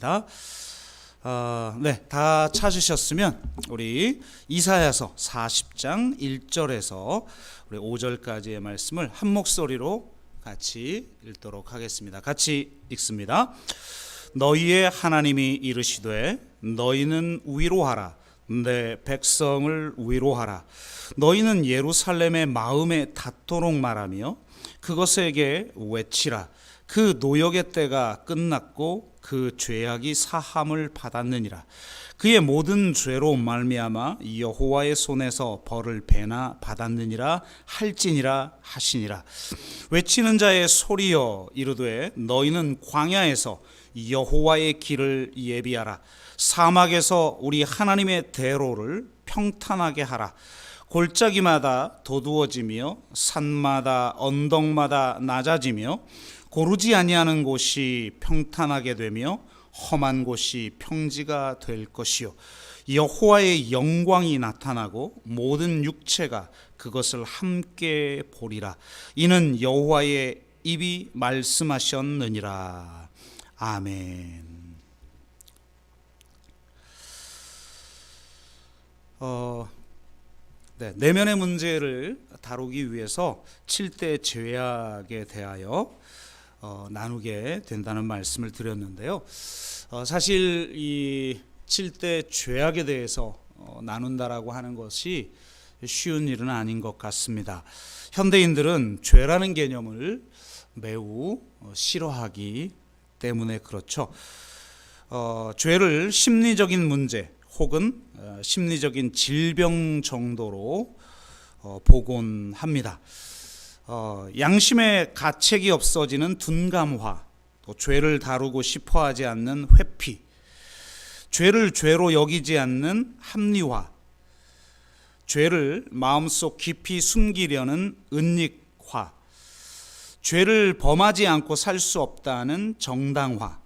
하겠습니다. 다 찾으셨으면 우리 이사야서 40장 1절에서 우리 5절까지의 말씀을 한 목소리로 같이 읽도록 하겠습니다. 같이 읽습니다. 너희의 하나님이 이르시되 너희는 위로하라. 내 백성을 위로하라. 너희는 예루살렘의 마음에 닿도록 말하며 그것에게 외치라. 그 노역의 때가 끝났고 그 죄악이 사함을 받았느니라. 그의 모든 죄로 말미암아 여호와의 손에서 벌을 배나 받았느니라 할지니라 하시니라. 외치는 자의 소리여 이르되 너희는 광야에서 여호와의 길을 예비하라. 사막에서 우리 하나님의 대로를 평탄하게 하라. 골짜기마다 도두어지며 산마다 언덕마다 낮아지며 고르지 아니하는 곳이 평탄하게 되며 험한 곳이 평지가 될 것이요 여호와의 영광이 나타나고 모든 육체가 그것을 함께 보리라. 이는 여호와의 입이 말씀하셨느니라. 아멘. 내면의 문제를 다루기 위해서 7대 죄악에 대하여 나누게 된다는 말씀을 드렸는데요. 사실 이 7대 죄악에 대해서 나눈다라고 하는 것이 쉬운 일은 아닌 것 같습니다. 현대인들은 죄라는 개념을 매우 싫어하기 때문에 그렇죠. 죄를 심리적인 문제 혹은 심리적인 질병 정도로 보곤 합니다. 양심의 가책이 없어지는 둔감화, 또 죄를 다루고 싶어하지 않는 회피, 죄를 죄로 여기지 않는 합리화, 죄를 마음속 깊이 숨기려는 은닉화, 죄를 범하지 않고 살 수 없다는 정당화,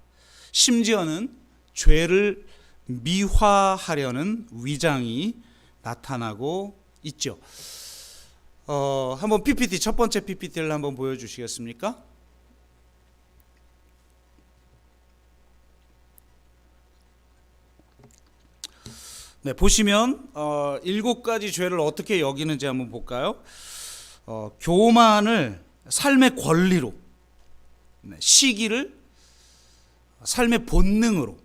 심지어는 죄를 미화하려는 위장이 나타나고 있죠. 한번 PPT, 첫 번째 PPT를 한번 보여주시겠습니까? 네, 보시면 7가지 죄를 어떻게 여기는지 한번 볼까요? 교만을 삶의 권리로, 시기를 삶의 본능으로,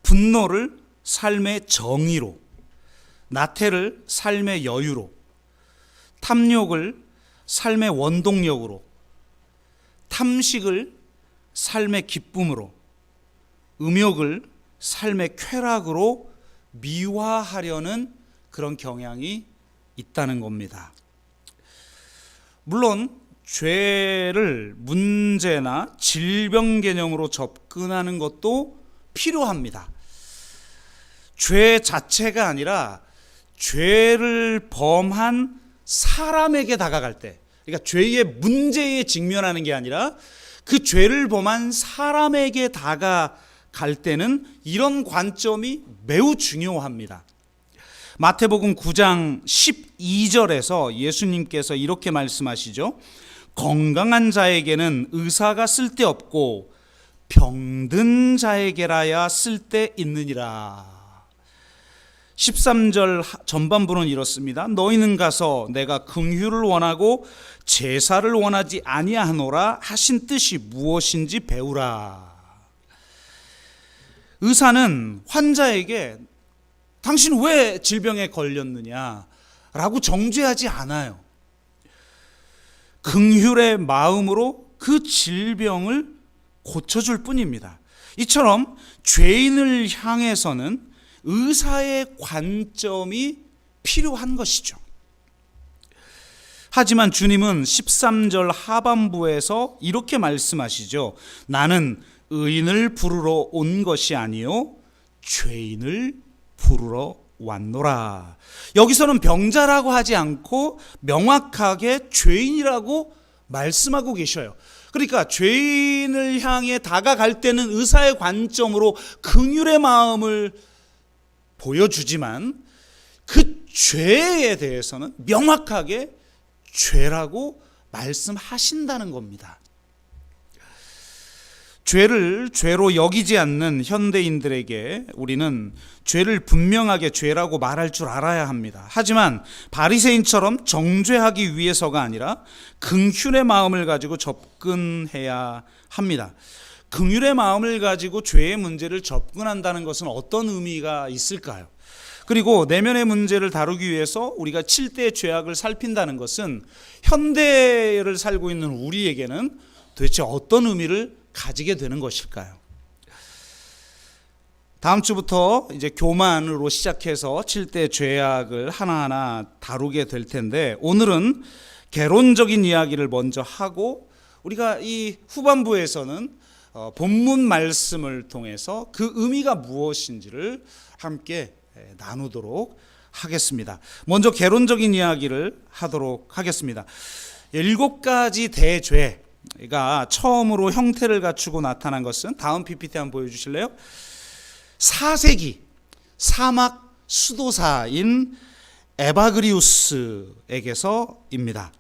분노를 삶의 정의로, 나태를 삶의 여유로, 탐욕을 삶의 원동력으로, 탐식을 삶의 기쁨으로, 음욕을 삶의 쾌락으로 미화하려는 그런 경향이 있다는 겁니다. 물론 죄를 문제나 질병 개념으로 접근하는 것도 필요합니다. 죄 자체가 아니라 죄를 범한 사람에게 다가갈 때, 그러니까 죄의 문제에 직면하는 게 아니라 그 죄를 범한 사람에게 다가갈 때는 이런 관점이 매우 중요합니다. 마태복음 9장 12절에서 예수님께서 이렇게 말씀하시죠. 건강한 자에게는 의사가 쓸데없고 병든 자에게라야 쓸데있느니라. 13절 전반부는 이렇습니다. 너희는 가서 내가 긍휼을 원하고 제사를 원하지 아니하노라 하신 뜻이 무엇인지 배우라. 의사는 환자에게 당신 왜 질병에 걸렸느냐라고 정죄하지 않아요. 긍휼의 마음으로 그 질병을 고쳐줄 뿐입니다. 이처럼 죄인을 향해서는 의사의 관점이 필요한 것이죠. 하지만 주님은 13절 하반부에서 이렇게 말씀하시죠. 나는 의인을 부르러 온 것이 아니요 죄인을 부르러 왔노라. 여기서는 병자라고 하지 않고 명확하게 죄인이라고 말씀하고 계셔요. 그러니까 죄인을 향해 다가갈 때는 의사의 관점으로 긍휼의 마음을 보여주지만 그 죄에 대해서는 명확하게 죄라고 말씀하신다는 겁니다. 죄를 죄로 여기지 않는 현대인들에게 우리는 죄를 분명하게 죄라고 말할 줄 알아야 합니다. 하지만 바리새인처럼 정죄하기 위해서가 아니라 긍휼의 마음을 가지고 접근해야 합니다. 긍휼의 마음을 가지고 죄의 문제를 접근한다는 것은 어떤 의미가 있을까요? 그리고 내면의 문제를 다루기 위해서 우리가 7대의 죄악을 살핀다는 것은 현대를 살고 있는 우리에게는 도대체 어떤 의미를 가지게 되는 것일까요? 다음 주부터 이제 교만으로 시작해서 7대 죄악을 하나하나 다루게 될 텐데, 오늘은 개론적인 이야기를 먼저 하고 우리가 이 후반부에서는 본문 말씀을 통해서 그 의미가 무엇인지를 함께 나누도록 하겠습니다. 먼저 개론적인 이야기를 하도록 하겠습니다. 7가지 대죄가 처음으로 형태를 갖추고 나타난 것은 다음 PPT 한번 보여주실래요? 4세기 사막 수도사인 에바그리우스에게서입니다.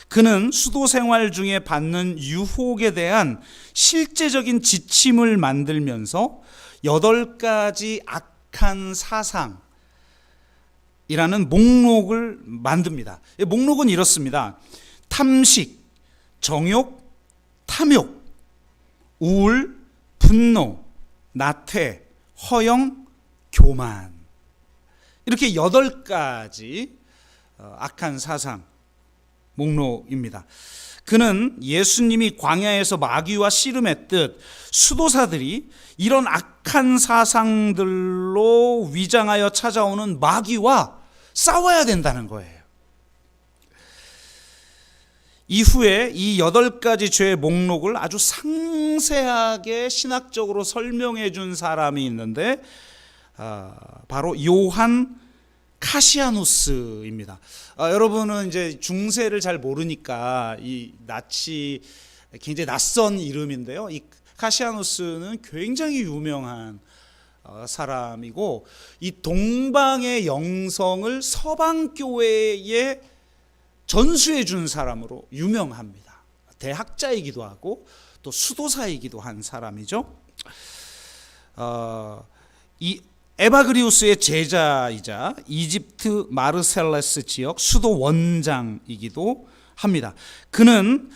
그는 수도 생활 중에 받는 유혹에 대한 실제적인 지침을 만들면서 8가지 악한 사상이라는 목록을 만듭니다. 이 목록은 이렇습니다. 탐식, 정욕, 탐욕, 우울, 분노, 나태, 허영, 교만. 이렇게 8가지 악한 사상 목록입니다. 그는 예수님이 광야에서 마귀와 씨름했듯 수도사들이 이런 악한 사상들로 위장하여 찾아오는 마귀와 싸워야 된다는 거예요. 이후에 이 8가지 죄의 목록을 아주 상세하게 신학적으로 설명해 준 사람이 있는데 바로 요한 카시아누스입니다. 여러분은 이제 중세를 잘 모르니까 이 낯이 굉장히 낯선 이름인데요. 이 카시아누스는 굉장히 유명한 사람이고, 이 동방의 영성을 서방 교회에 전수해 준 사람으로 유명합니다. 대학자이기도 하고 또 수도사이기도 한 사람이죠. 이 에바그리우스의 제자이자 이집트 마르셀레스 지역 수도 원장이기도 합니다. 그는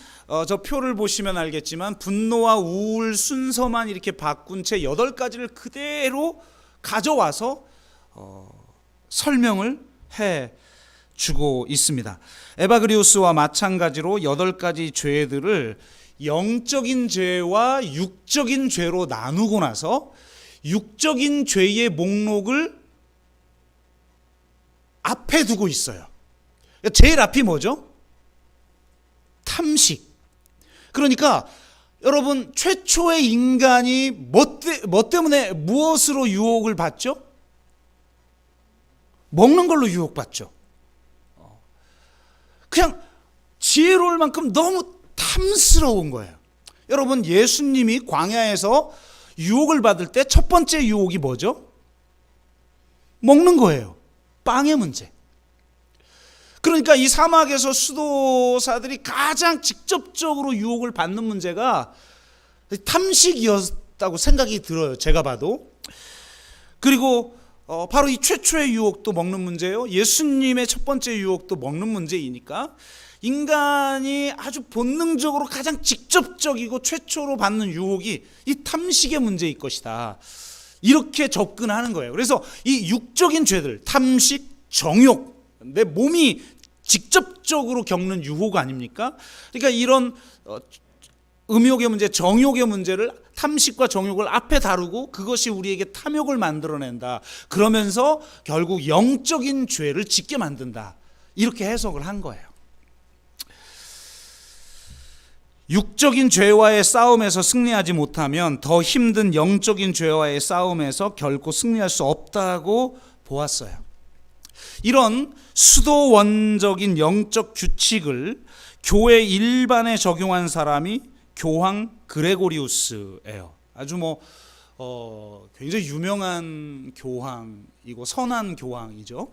저 표를 보시면 알겠지만 분노와 우울 순서만 이렇게 바꾼 채 8가지를 그대로 가져와서 설명을 해주고 있습니다. 에바그리우스와 마찬가지로 8가지 죄들을 영적인 죄와 육적인 죄로 나누고 나서 육적인 죄의 목록을 앞에 두고 있어요. 제일 앞이 뭐죠? 탐식. 그러니까 여러분, 최초의 인간이 뭐 때문에 무엇으로 유혹을 받죠? 먹는 걸로 유혹받죠. 그냥 지혜로울 만큼 너무 탐스러운 거예요. 여러분, 예수님이 광야에서 유혹을 받을 때 첫 번째 유혹이 뭐죠? 먹는 거예요. 빵의 문제. 그러니까 이 사막에서 수도사들이 가장 직접적으로 유혹을 받는 문제가 탐식이었다고 생각이 들어요. 제가 봐도. 그리고 바로 이 최초의 유혹도 먹는 문제예요. 예수님의 첫 번째 유혹도 먹는 문제이니까 인간이 아주 본능적으로 가장 직접적이고 최초로 받는 유혹이 이 탐식의 문제일 것이다. 이렇게 접근하는 거예요. 그래서 이 육적인 죄들, 탐식, 정욕, 내 몸이 직접적으로 겪는 유혹 아닙니까? 그러니까 이런 음욕의 문제, 정욕의 문제를, 탐식과 정욕을 앞에 다루고 그것이 우리에게 탐욕을 만들어낸다. 그러면서 결국 영적인 죄를 짓게 만든다. 이렇게 해석을 한 거예요. 육적인 죄와의 싸움에서 승리하지 못하면 더 힘든 영적인 죄와의 싸움에서 결코 승리할 수 없다고 보았어요. 이런 수도원적인 영적 규칙을 교회 일반에 적용한 사람이 교황 그레고리우스예요. 아주 굉장히 유명한 교황이고 선한 교황이죠.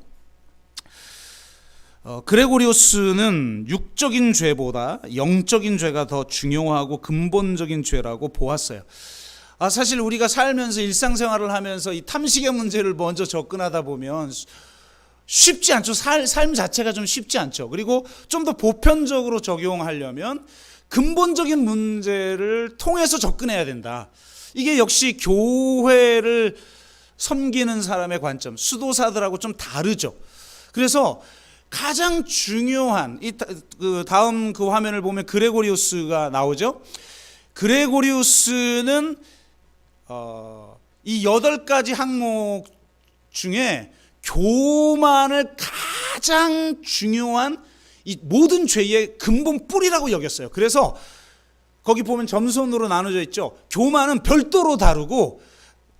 그레고리우스는 육적인 죄보다 영적인 죄가 더 중요하고 근본적인 죄라고 보았어요. 사실 우리가 살면서 일상생활을 하면서 이 탐식의 문제를 먼저 접근하다 보면 쉽지 않죠. 삶 자체가 좀 쉽지 않죠. 그리고 좀 더 보편적으로 적용하려면 근본적인 문제를 통해서 접근해야 된다. 이게 역시 교회를 섬기는 사람의 관점, 수도사들하고 좀 다르죠. 그래서 가장 중요한 다음 그 화면을 보면 그레고리우스가 나오죠. 그레고리우스는 이 8가지 항목 중에 교만을 가장 중요한 이 모든 죄의 근본 뿌리라고 여겼어요. 그래서 거기 보면 점선으로 나눠져 있죠. 교만은 별도로 다루고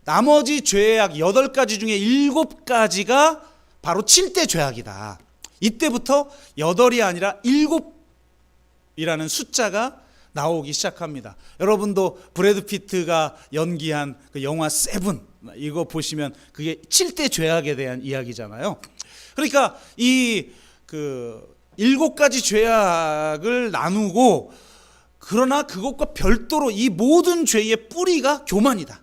나머지 죄악 8가지 중에 7가지가 바로 7대 죄악이다. 이때부터 8이 아니라 7이라는 숫자가 나오기 시작합니다. 여러분도 브래드 피트가 연기한 그 영화 세븐 이거 보시면 그게 7대 죄악에 대한 이야기잖아요. 그러니까 이 7가지 죄악을 나누고 그러나 그것과 별도로 이 모든 죄의 뿌리가 교만이다.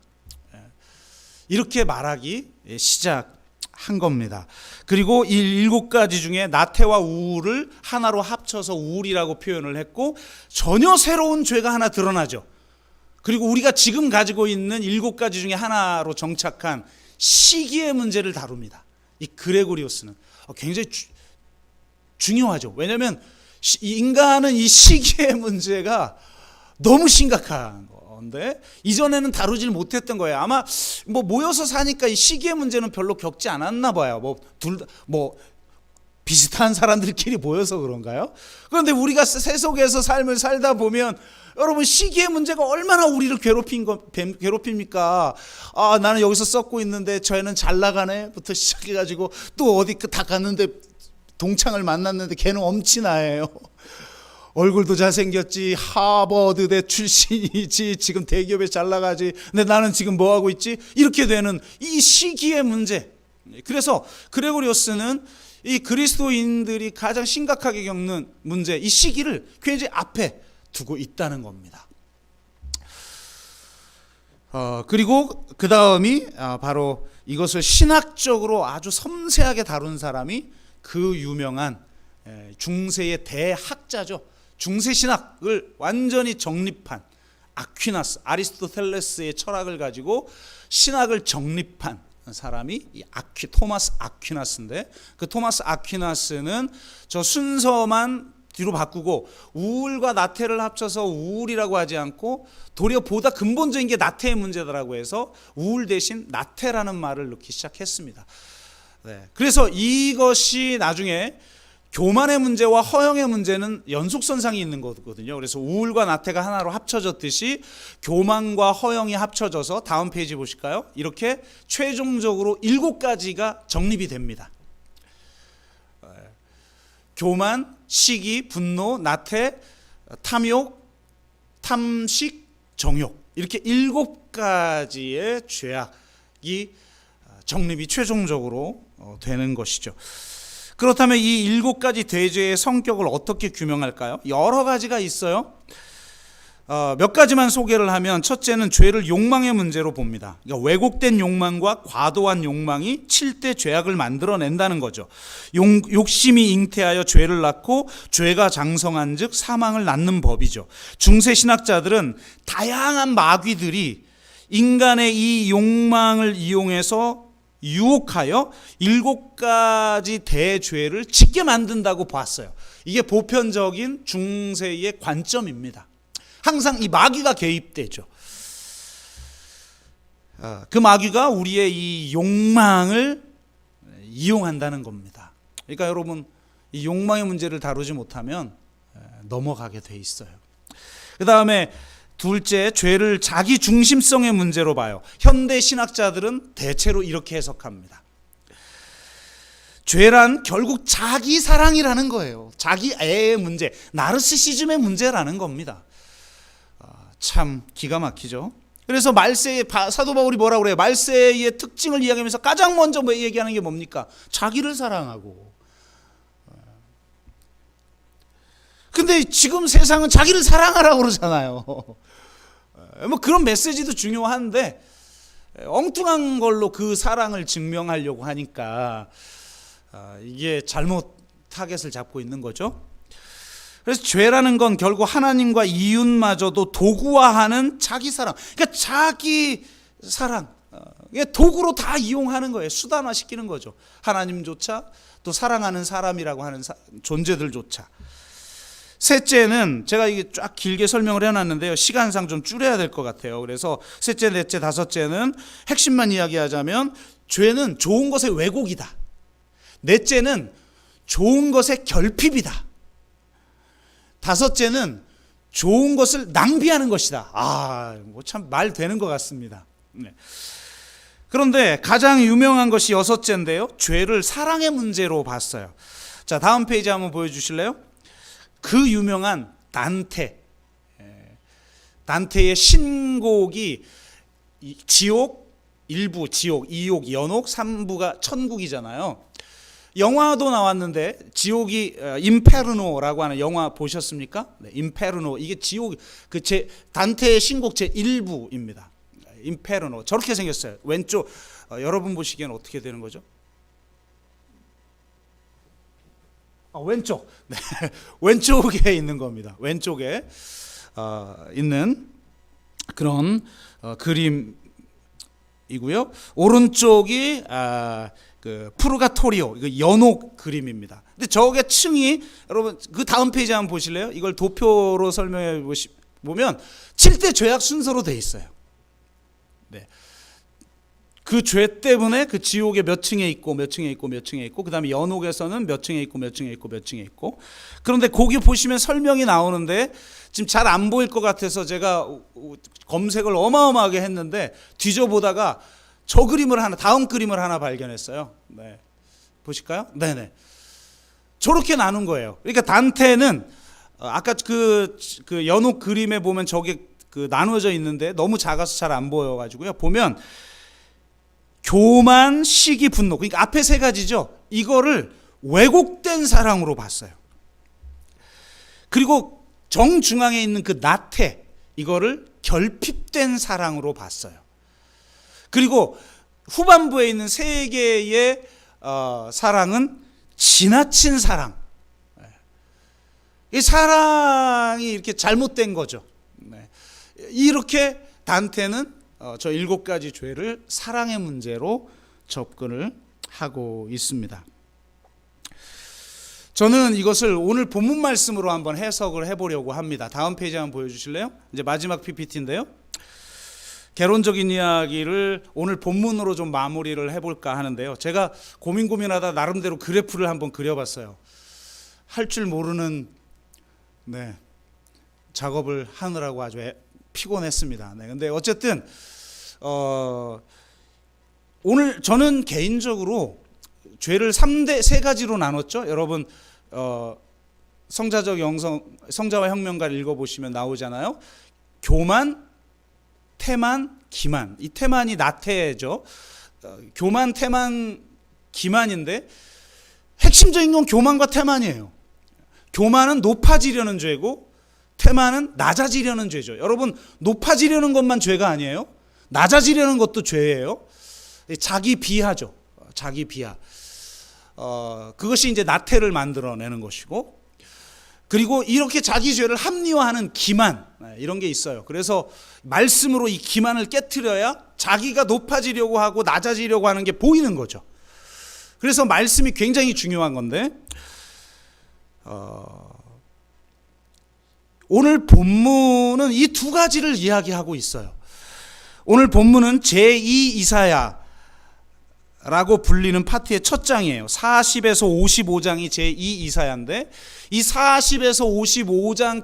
이렇게 말하기 시작한 겁니다. 그리고 이 7가지 중에 나태와 우울을 하나로 합쳐서 우울이라고 표현을 했고 전혀 새로운 죄가 하나 드러나죠. 그리고 우리가 지금 가지고 있는 7가지 중에 하나로 정착한 시기의 문제를 다룹니다. 이 그레고리우스는 굉장히 중요하죠. 왜냐하면 인간은 이 시기의 문제가 너무 심각한 건데 이전에는 다루질 못했던 거예요. 아마 모여서 사니까 이 시기의 문제는 별로 겪지 않았나 봐요. 비슷한 사람들끼리 모여서 그런가요? 그런데 우리가 세속에서 삶을 살다 보면 여러분 시기의 문제가 얼마나 우리를 괴롭힙니까? 나는 여기서 썩고 있는데 쟤는 잘 나가네부터 시작해가지고 또 어디 다 갔는데 동창을 만났는데 걔는 엄친아예요. 얼굴도 잘생겼지, 하버드대 출신이지, 지금 대기업에 잘 나가지, 근데 나는 지금 뭐 하고 있지? 이렇게 되는 이 시기의 문제. 그래서 그레고리우스는 이 그리스도인들이 가장 심각하게 겪는 문제, 이 시기를 굉장히 앞에 두고 있다는 겁니다. 그리고 그 다음이 바로 이것을 신학적으로 아주 섬세하게 다룬 사람이 그 유명한 중세의 대학자죠. 중세 신학을 완전히 정립한 아퀴나스, 아리스토텔레스의 철학을 가지고 신학을 정립한 사람이 토마스 아퀴나스인데, 그 토마스 아퀴나스는 저 순서만 뒤로 바꾸고 우울과 나태를 합쳐서 우울이라고 하지 않고 도리어 보다 근본적인 게 나태의 문제다라고 해서 우울 대신 나태라는 말을 넣기 시작했습니다. 그래서 이것이 나중에 교만의 문제와 허영의 문제는 연속선상이 있는 거거든요. 그래서 우울과 나태가 하나로 합쳐졌듯이 교만과 허영이 합쳐져서 다음 페이지 보실까요? 이렇게 최종적으로 7가지가 정립이 됩니다. 교만, 시기, 분노, 나태, 탐욕, 탐식, 정욕, 이렇게 7가지의 죄악이 정립이 최종적으로 되는 것이죠. 그렇다면 이 7가지 대죄의 성격을 어떻게 규명할까요? 여러 가지가 있어요. 몇 가지만 소개를 하면, 첫째는 죄를 욕망의 문제로 봅니다. 그러니까 왜곡된 욕망과 과도한 욕망이 7대 죄악을 만들어낸다는 거죠. 욕심이 잉태하여 죄를 낳고 죄가 장성한 즉 사망을 낳는 법이죠. 중세 신학자들은 다양한 마귀들이 인간의 이 욕망을 이용해서 유혹하여 7가지 대죄를 짓게 만든다고 봤어요. 이게 보편적인 중세의 관점입니다. 항상 이 마귀가 개입되죠. 그 마귀가 우리의 이 욕망을 이용한다는 겁니다. 그러니까 여러분, 이 욕망의 문제를 다루지 못하면 넘어가게 돼 있어요. 그 다음에 둘째, 죄를 자기 중심성의 문제로 봐요. 현대 신학자들은 대체로 이렇게 해석합니다. 죄란 결국 자기 사랑이라는 거예요. 자기 애의 문제, 나르시시즘의 문제라는 겁니다. 참 기가 막히죠. 그래서 말세의 사도 바울이 뭐라고 그래요? 말세의 특징을 이야기하면서 가장 먼저 얘기하는 게 뭡니까? 자기를 사랑하고 근데 지금 세상은 자기를 사랑하라고 그러잖아요. 뭐 그런 메시지도 중요한데 엉뚱한 걸로 그 사랑을 증명하려고 하니까 이게 잘못 타겟을 잡고 있는 거죠. 그래서 죄라는 건 결국 하나님과 이웃마저도 도구화하는 자기 사랑. 그러니까 자기 사랑, 도구로 다 이용하는 거예요. 수단화 시키는 거죠. 하나님조차 또 사랑하는 사람이라고 하는 존재들조차. 셋째는 제가 이게 쫙 길게 설명을 해놨는데요. 시간상 좀 줄여야 될 것 같아요. 그래서 셋째, 넷째, 다섯째는 핵심만 이야기하자면 죄는 좋은 것의 왜곡이다. 넷째는 좋은 것의 결핍이다. 다섯째는 좋은 것을 낭비하는 것이다. 뭐 참 말 되는 것 같습니다. 네. 그런데 가장 유명한 것이 여섯째인데요. 죄를 사랑의 문제로 봤어요. 자, 다음 페이지 한번 보여주실래요? 그 유명한 단테의 신곡이 지옥 1부, 지옥, 2옥, 연옥, 3부가 천국이잖아요. 영화도 나왔는데 지옥이 임페르노라고 하는 영화 보셨습니까? 네, 임페르노. 이게 지옥 단테의 신곡 제 1부입니다. 임페르노. 저렇게 생겼어요. 왼쪽 여러분 보시기에는 어떻게 되는 거죠? 왼쪽. 네. 왼쪽에 있는 겁니다. 왼쪽에 있는 그런 그림이고요. 오른쪽이 그 푸르가토리오, 이거 연옥 그림입니다. 근데 저게 층이 여러분 그 다음 페이지 한번 보실래요? 이걸 도표로 설명해 보면 7대 죄악 순서로 돼 있어요. 네. 그 죄 때문에 그 지옥에 몇 층에 있고 몇 층에 있고 몇 층에 있고 그다음에 연옥에서는 몇 층에 있고 몇 층에 있고 몇 층에 있고. 그런데 거기 보시면 설명이 나오는데 지금 잘 안 보일 것 같아서 제가 검색을 어마어마하게 했는데 뒤져보다가 저 그림을 다음 그림을 하나 발견했어요. 네. 보실까요? 네네. 저렇게 나눈 거예요. 그러니까 단테는 아까 그 연옥 그림에 보면 저게 나누어져 있는데 너무 작아서 잘 안 보여가지고요. 보면 교만, 시기, 분노. 그러니까 앞에 세 가지죠. 이거를 왜곡된 사랑으로 봤어요. 그리고 정중앙에 있는 그 나태, 이거를 결핍된 사랑으로 봤어요. 그리고 후반부에 있는 세 개의 사랑은 지나친 사랑. 이 사랑이 이렇게 잘못된 거죠. 이렇게 단테는 저 7가지 죄를 사랑의 문제로 접근을 하고 있습니다. 저는 이것을 오늘 본문 말씀으로 한번 해석을 해보려고 합니다. 다음 페이지 한번 보여주실래요? 이제 마지막 PPT인데요. 개론적인 이야기를 오늘 본문으로 좀 마무리를 해볼까 하는데요. 제가 고민하다 나름대로 그래프를 한번 그려봤어요. 할 줄 모르는 작업을 하느라고 아주 피곤했습니다. 근데 어쨌든 오늘 저는 개인적으로 죄를 세 가지로 나눴죠. 여러분 성자와 혁명가를 읽어보시면 나오잖아요. 교만, 태만, 기만. 이 태만이 나태죠. 교만, 태만, 기만인데 핵심적인 건 교만과 태만이에요. 교만은 높아지려는 죄고 태만은 낮아지려는 죄죠. 여러분 높아지려는 것만 죄가 아니에요. 낮아지려는 것도 죄예요. 자기 비하죠. 자기 비하. 그것이 이제 나태를 만들어내는 것이고, 그리고 이렇게 자기 죄를 합리화하는 기만, 이런 게 있어요. 그래서 말씀으로 이 기만을 깨트려야 자기가 높아지려고 하고 낮아지려고 하는 게 보이는 거죠. 그래서 말씀이 굉장히 중요한 건데 오늘 본문은 이 두 가지를 이야기하고 있어요. 오늘 본문은 제2 이사야라고 불리는 파트의 첫 장이에요. 40에서 55장이 제2 이사야인데 이 40에서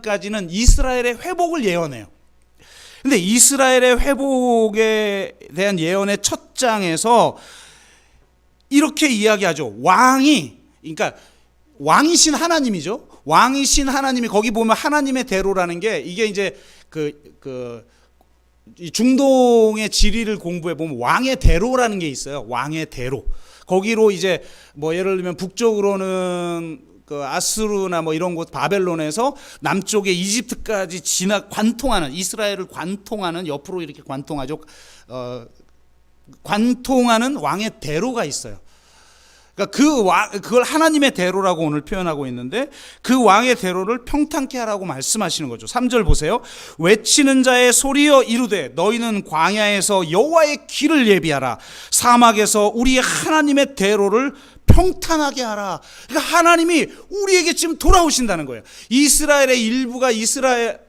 55장까지는 이스라엘의 회복을 예언해요. 근데 이스라엘의 회복에 대한 예언의 첫 장에서 이렇게 이야기하죠. 그러니까 왕이신 하나님이죠. 왕이신 하나님이, 거기 보면 하나님의 대로라는 게 이게 이제 이 중동의 지리를 공부해 보면 왕의 대로라는 게 있어요. 왕의 대로. 거기로 이제 뭐 예를 들면 북쪽으로는 그 아수르나 뭐 이런 곳 바벨론에서 남쪽에 이집트까지 관통하는, 이스라엘을 관통하는, 옆으로 이렇게 관통하죠. 관통하는 왕의 대로가 있어요. 그러니까 그걸 하나님의 대로라고 오늘 표현하고 있는데, 그 왕의 대로를 평탄케 하라고 말씀하시는 거죠. 3절 보세요. 외치는 자의 소리여 이르되 너희는 광야에서 여호와의 길을 예비하라. 사막에서 우리의 하나님의 대로를 평탄하게 하라. 그러니까 하나님이 우리에게 지금 돌아오신다는 거예요. 이스라엘의 일부가 이스라엘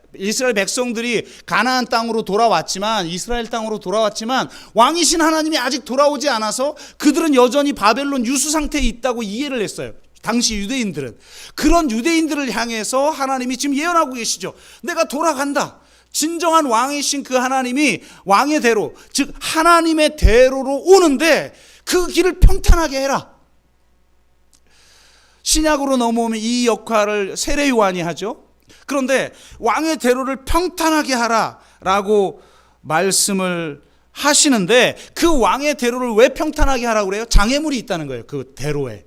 백성들이 가나안 땅으로 돌아왔지만, 이스라엘 땅으로 돌아왔지만 왕이신 하나님이 아직 돌아오지 않아서 그들은 여전히 바벨론 유수 상태에 있다고 이해를 했어요. 당시 유대인들은. 그런 유대인들을 향해서 하나님이 지금 예언하고 계시죠. 내가 돌아간다. 진정한 왕이신 그 하나님이 왕의 대로, 즉 하나님의 대로로 오는데 그 길을 평탄하게 해라. 신약으로 넘어오면 이 역할을 세례 요한이 하죠. 그런데 왕의 대로를 평탄하게 하라라고 말씀을 하시는데, 그 왕의 대로를 왜 평탄하게 하라고 그래요? 장애물이 있다는 거예요. 그 대로에.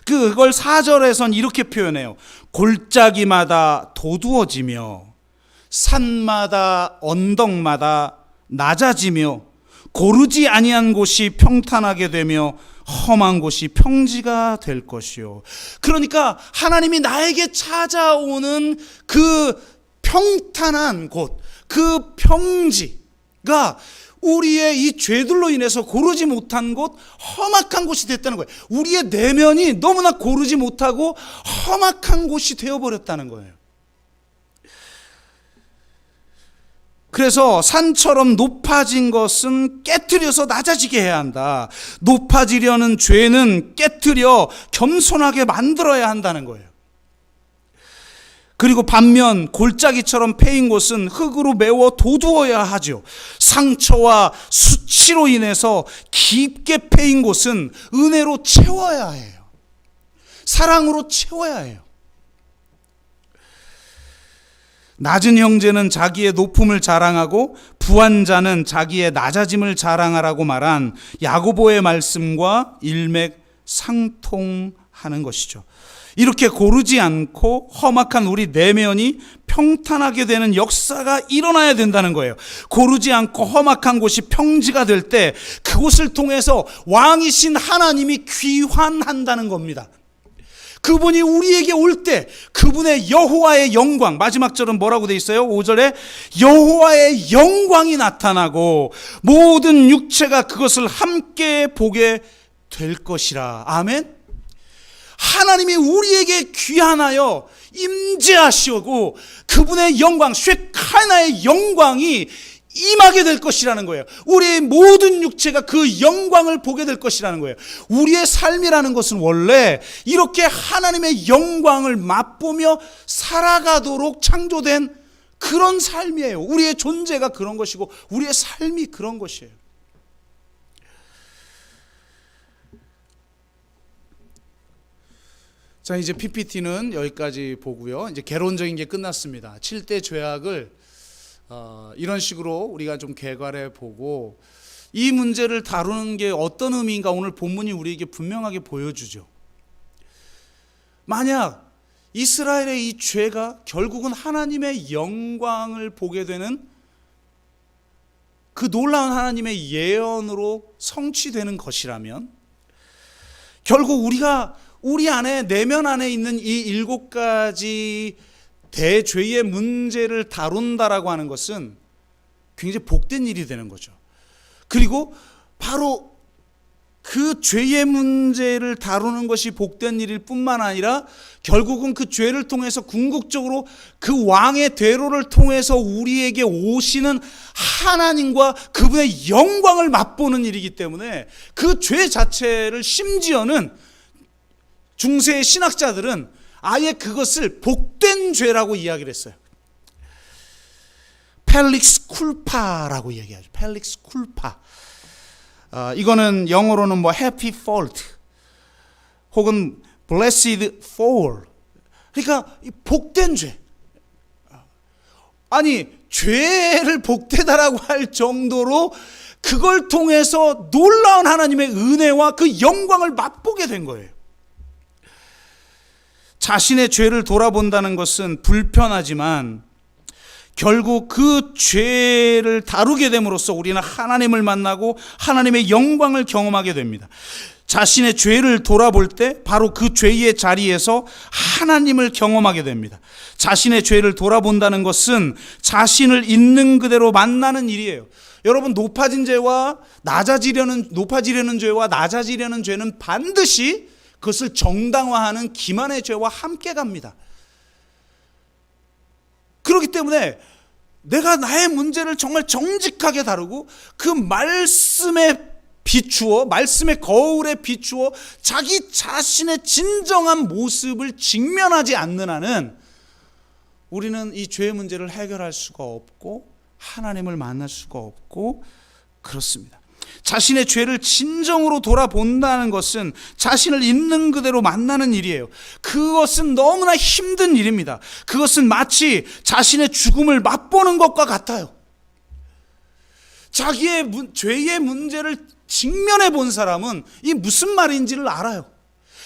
그걸 4절에선 이렇게 표현해요. 골짜기마다 도두어지며 산마다 언덕마다 낮아지며 고르지 아니한 곳이 평탄하게 되며 험한 곳이 평지가 될 것이요. 그러니까 하나님이 나에게 찾아오는 그 평탄한 곳, 그 평지가 우리의 이 죄들로 인해서 고르지 못한 곳, 험악한 곳이 됐다는 거예요. 우리의 내면이 너무나 고르지 못하고 험악한 곳이 되어버렸다는 거예요. 그래서 산처럼 높아진 것은 깨트려서 낮아지게 해야 한다. 높아지려는 죄는 깨트려 겸손하게 만들어야 한다는 거예요. 그리고 반면 골짜기처럼 패인 곳은 흙으로 메워 도두어야 하죠. 상처와 수치로 인해서 깊게 패인 곳은 은혜로 채워야 해요. 사랑으로 채워야 해요. 낮은 형제는 자기의 높음을 자랑하고 부한 자는 자기의 낮아짐을 자랑하라고 말한 야고보의 말씀과 일맥상통하는 것이죠. 이렇게 고르지 않고 험악한 우리 내면이 평탄하게 되는 역사가 일어나야 된다는 거예요. 고르지 않고 험악한 곳이 평지가 될 때 그곳을 통해서 왕이신 하나님이 귀환한다는 겁니다. 그분이 우리에게 올 때 그분의 여호와의 영광, 마지막 절은 뭐라고 돼 있어요? 5절에 여호와의 영광이 나타나고 모든 육체가 그것을 함께 보게 될 것이라. 아멘. 하나님이 우리에게 귀환하여 임재하시고 그분의 영광, 쉐카나의 영광이 임하게 될 것이라는 거예요. 우리의 모든 육체가 그 영광을 보게 될 것이라는 거예요. 우리의 삶이라는 것은 원래 이렇게 하나님의 영광을 맛보며 살아가도록 창조된 그런 삶이에요. 우리의 존재가 그런 것이고 우리의 삶이 그런 것이에요. 자, 이제 PPT는 여기까지 보고요. 이제 개론적인 게 끝났습니다. 7대 죄악을 이런 식으로 우리가 좀 개괄해 보고 이 문제를 다루는 게 어떤 의미인가 오늘 본문이 우리에게 분명하게 보여주죠. 만약 이스라엘의 이 죄가 결국은 하나님의 영광을 보게 되는 그 놀라운 하나님의 예언으로 성취되는 것이라면, 결국 우리가 우리 안에, 내면 안에 있는 이 7가지 대죄의 문제를 다룬다라고 하는 것은 굉장히 복된 일이 되는 거죠. 그리고 바로 그 죄의 문제를 다루는 것이 복된 일일 뿐만 아니라 결국은 그 죄를 통해서 궁극적으로 그 왕의 대로를 통해서 우리에게 오시는 하나님과 그분의 영광을 맛보는 일이기 때문에 그 죄 자체를, 심지어는 중세의 신학자들은 아예 그것을 복된 죄라고 이야기를 했어요. 펠릭스 쿨파라고 얘기하죠. 펠릭스 쿨파. 이거는 영어로는 뭐 happy fault 혹은 blessed fall. 그러니까 복된 죄. 아니, 죄를 복되다라고 할 정도로 그걸 통해서 놀라운 하나님의 은혜와 그 영광을 맛보게 된 거예요. 자신의 죄를 돌아본다는 것은 불편하지만 결국 그 죄를 다루게 됨으로써 우리는 하나님을 만나고 하나님의 영광을 경험하게 됩니다. 자신의 죄를 돌아볼 때 바로 그 죄의 자리에서 하나님을 경험하게 됩니다. 자신의 죄를 돌아본다는 것은 자신을 있는 그대로 만나는 일이에요. 여러분, 높아지려는 죄와 낮아지려는 죄는 반드시 그것을 정당화하는 기만의 죄와 함께 갑니다. 그렇기 때문에 내가 나의 문제를 정말 정직하게 다루고 그 말씀의 거울에 비추어 자기 자신의 진정한 모습을 직면하지 않는 한은 우리는 이 죄의 문제를 해결할 수가 없고 하나님을 만날 수가 없고 그렇습니다. 자신의 죄를 진정으로 돌아본다는 것은 자신을 있는 그대로 만나는 일이에요. 그것은 너무나 힘든 일입니다. 그것은 마치 자신의 죽음을 맛보는 것과 같아요. 자기의 죄의 문제를 직면해 본 사람은 이 무슨 말인지를 알아요.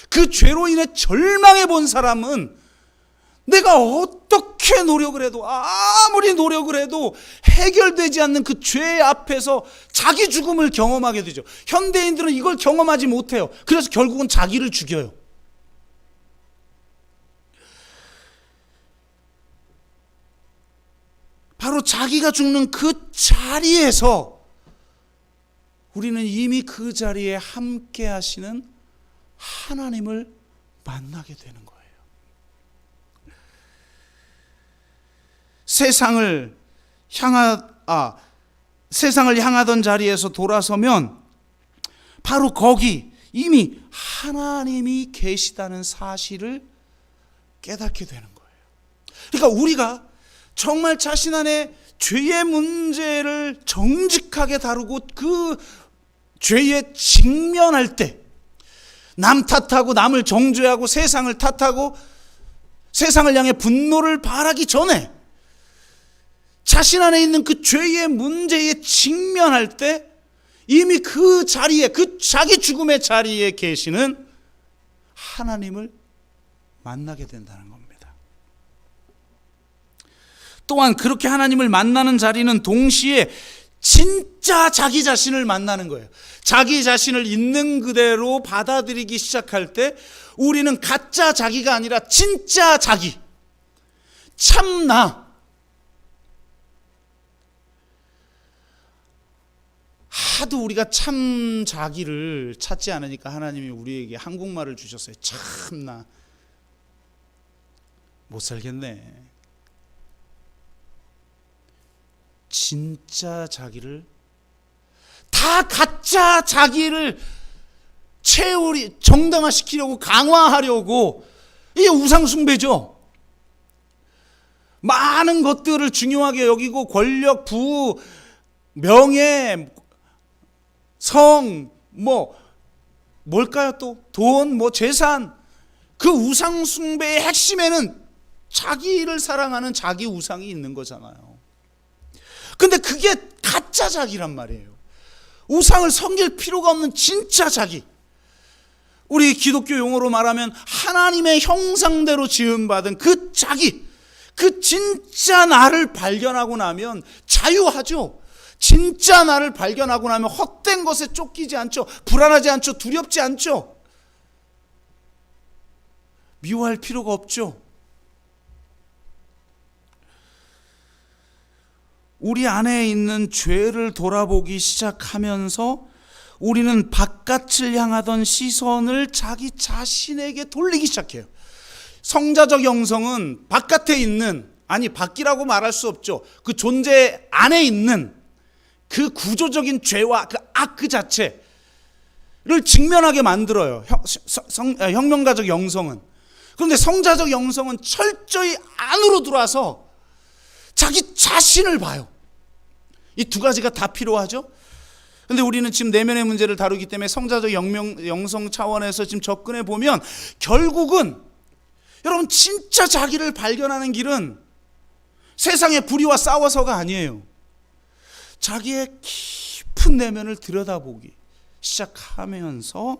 그 죄로 인해 절망해 본 사람은 내가 어떻게 노력을 해도, 아무리 노력을 해도 해결되지 않는 그 죄 앞에서 자기 죽음을 경험하게 되죠. 현대인들은 이걸 경험하지 못해요. 그래서 결국은 자기를 죽여요. 바로 자기가 죽는 그 자리에서 우리는 이미 그 자리에 함께 하시는 하나님을 만나게 되는 거예요. 세상을 향하던 자리에서 돌아서면 바로 거기 이미 하나님이 계시다는 사실을 깨닫게 되는 거예요. 그러니까 우리가 정말 자신 안에 죄의 문제를 정직하게 다루고 그 죄에 직면할 때, 남 탓하고 남을 정죄하고 세상을 탓하고 세상을 향해 분노를 발하기 전에 자신 안에 있는 그 죄의 문제에 직면할 때 이미 그 자리에, 그 자기 죽음의 자리에 계시는 하나님을 만나게 된다는 겁니다. 또한 그렇게 하나님을 만나는 자리는 동시에 진짜 자기 자신을 만나는 거예요. 자기 자신을 있는 그대로 받아들이기 시작할 때 우리는 가짜 자기가 아니라 진짜 자기, 참나, 하도 우리가 참 자기를 찾지 않으니까 하나님이 우리에게 한국말을 주셨어요. 참나 못 살겠네. 진짜 자기를, 다 가짜 자기를 정당화시키려고, 강화하려고, 이게 우상숭배죠. 많은 것들을 중요하게 여기고 권력, 부, 명예, 성, 뭘까요 또? 돈, 재산. 그 우상숭배의 핵심에는 자기를 사랑하는 자기 우상이 있는 거잖아요. 근데 그게 가짜 자기란 말이에요. 우상을 섬길 필요가 없는 진짜 자기. 우리 기독교 용어로 말하면 하나님의 형상대로 지음받은 그 자기, 그 진짜 나를 발견하고 나면 자유하죠. 진짜 나를 발견하고 나면 헛된 것에 쫓기지 않죠. 불안하지 않죠. 두렵지 않죠. 미워할 필요가 없죠. 우리 안에 있는 죄를 돌아보기 시작하면서 우리는 바깥을 향하던 시선을 자기 자신에게 돌리기 시작해요. 성자적 영성은 바깥에 있는, 밖이라고 말할 수 없죠. 그 존재 안에 있는 그 구조적인 죄와 그 악 그 자체를 직면하게 만들어요. 혁명가적 영성은. 그런데 성자적 영성은 철저히 안으로 들어와서 자기 자신을 봐요. 이 두 가지가 다 필요하죠. 그런데 우리는 지금 내면의 문제를 다루기 때문에 성자적 영성 차원에서 지금 접근해 보면 결국은 여러분 진짜 자기를 발견하는 길은 세상의 불의와 싸워서가 아니에요. 자기의 깊은 내면을 들여다보기 시작하면서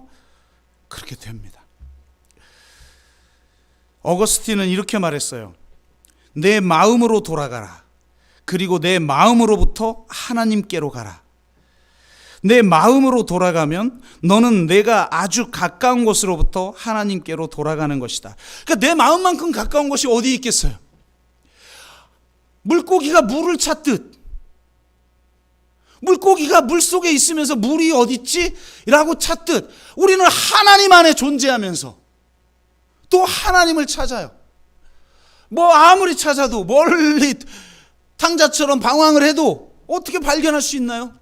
그렇게 됩니다. 어거스틴은 이렇게 말했어요. 내 마음으로 돌아가라. 그리고 내 마음으로부터 하나님께로 가라. 내 마음으로 돌아가면 너는 내가 아주 가까운 곳으로부터 하나님께로 돌아가는 것이다. 그러니까 내 마음만큼 가까운 곳이 어디 있겠어요? 물고기가 물을 찾듯, 물고기가 물속에 있으면서 물이 어디 있지? 라고 찾듯 우리는 하나님 안에 존재하면서 또 하나님을 찾아요. 뭐 아무리 찾아도 멀리 탕자처럼 방황을 해도 어떻게 발견할 수 있나요?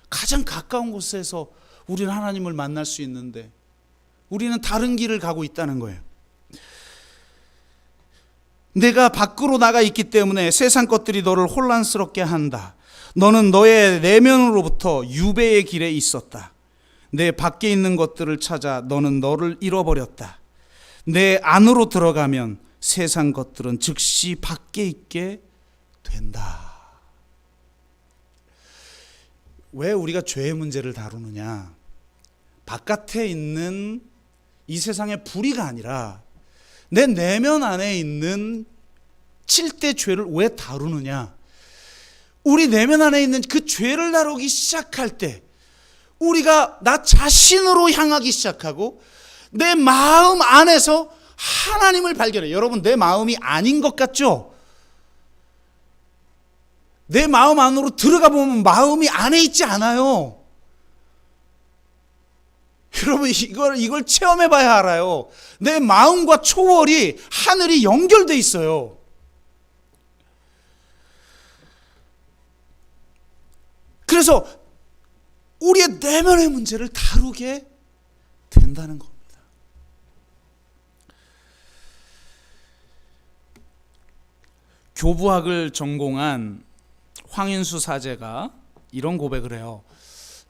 가장 가까운 곳에서 우리는 하나님을 만날 수 있는데 우리는 다른 길을 가고 있다는 거예요. 내가 밖으로 나가 있기 때문에 세상 것들이 너를 혼란스럽게 한다. 너는 너의 내면으로부터 유배의 길에 있었다. 내 밖에 있는 것들을 찾아 너는 너를 잃어버렸다. 내 안으로 들어가면 세상 것들은 즉시 밖에 있게 된다. 왜 우리가 죄의 문제를 다루느냐? 바깥에 있는 이 세상의 불의가 아니라 내 내면 안에 있는 7대 죄를 왜 다루느냐? 우리 내면 안에 있는 그 죄를 다루기 시작할 때 우리가 나 자신으로 향하기 시작하고 내 마음 안에서 하나님을 발견해요. 여러분, 내 마음이 아닌 것 같죠? 내 마음 안으로 들어가 보면 마음이 안에 있지 않아요. 여러분, 이걸 체험해 봐야 알아요. 내 마음과 초월이 하늘이 연결돼 있어요. 그래서 우리의 내면의 문제를 다루게 된다는 겁니다. 교부학을 전공한 황인수 사제가 이런 고백을 해요.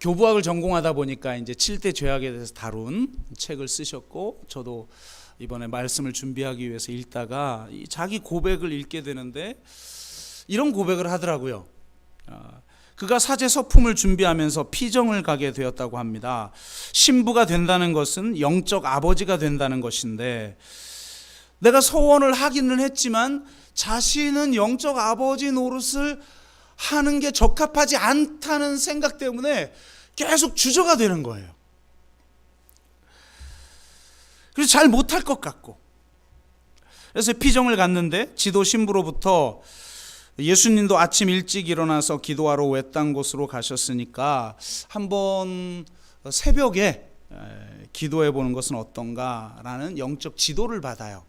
교부학을 전공하다 보니까 이제 7대 죄악에 대해서 다룬 책을 쓰셨고, 저도 이번에 말씀을 준비하기 위해서 읽다가 자기 고백을 읽게 되는데 이런 고백을 하더라고요. 그가 사제 서품을 준비하면서 피정을 가게 되었다고 합니다. 신부가 된다는 것은 영적 아버지가 된다는 것인데, 내가 서원을 하기는 했지만 자신은 영적 아버지 노릇을 하는 게 적합하지 않다는 생각 때문에 계속 주저가 되는 거예요. 그래서 잘 못할 것 같고, 그래서 피정을 갔는데 지도 신부로부터 예수님도 아침 일찍 일어나서 기도하러 외딴 곳으로 가셨으니까 한번 새벽에 기도해 보는 것은 어떤가라는 영적 지도를 받아요.